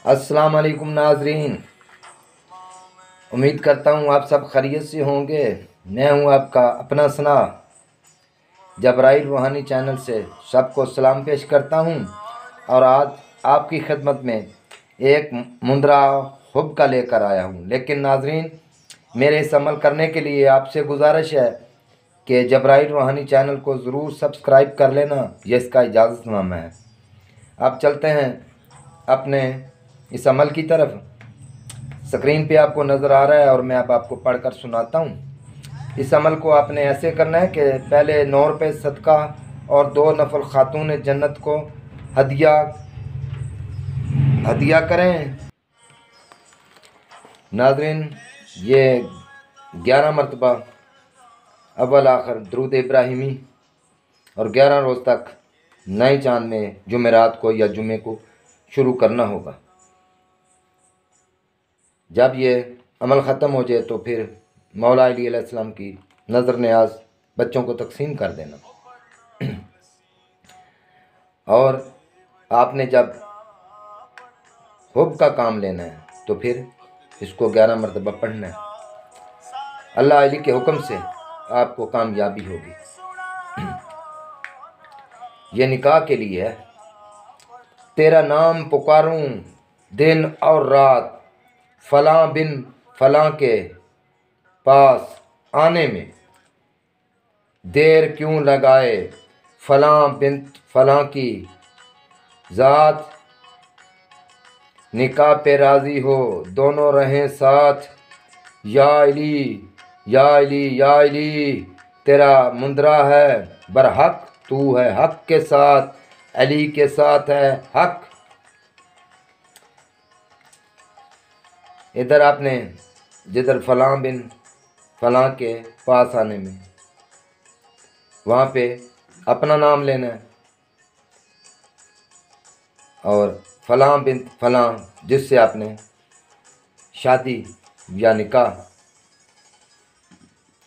अस्सलाम वालेकुम नाजरीन, उम्मीद करता हूँ आप सब खैरियत से होंगे। मैं हूँ आपका अपना सना जबराइल रूहानी चैनल से सबको सलाम पेश करता हूँ और आज आपकी खिदमत में एक मुंदरा हुब का लेकर आया हूँ। लेकिन नाजरीन, मेरे इस अमल करने के लिए आपसे गुजारिश है कि जबराइल रूहानी चैनल को ज़रूर सब्सक्राइब कर लेना, यह इसका इजाज़तनामा है। आप चलते हैं अपने इस अमल की तरफ। स्क्रीन पे आपको नज़र आ रहा है और मैं अब आपको पढ़कर सुनाता हूँ। इस अमल को आपने ऐसे करना है कि पहले 9 रुपये सदका और 2 नफल खातून जन्नत को हदिया करें। नाज़रीन, ये 11 मरतबा अव्वल आखिर दुरूद इब्राहिमी और 11 रोज़ तक नए चांद में जुमेरात को या जुमे को शुरू करना होगा। जब ये अमल ख़त्म हो जाए तो फिर मौला अली अलैहिस्सलाम की नज़र न्याज बच्चों को तकसीम कर देना। और आपने जब हुब का काम लेना है तो फिर इसको 11 मरतबा पढ़ना है। अल्लाह अली के हुक्म से आपको कामयाबी होगी। ये निकाह के लिए है। तेरा नाम पुकारूं दिन और रात, फलां बिन फलां के पास आने में देर क्यों लगाए, फलां बिन फलां की ज़ात निकाह पे राज़ी हो, दोनों रहें साथ। या अली या अली या अली, तेरा मुंदरा है बरहक, तू है हक के साथ, अली के साथ है हक। इधर आपने जिधर फलां बिन फलां के पास आने में वहाँ पे अपना नाम लेना है और फलां बिन फलां जिससे आपने शादी या निकाह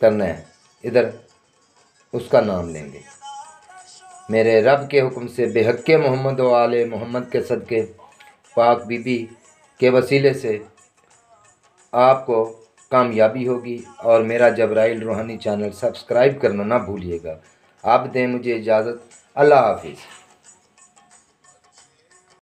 करना है, इधर उसका नाम लेंगे। मेरे रब के हुक्म से बेहक़ मोहम्मद व आले मोहम्मद के सदक़े पाक बीबी के वसीले से आपको कामयाबी होगी। और मेरा जबराइल रूहानी चैनल सब्सक्राइब करना ना भूलिएगा। आप दें मुझे इजाज़त। अल्लाह हाफिज़।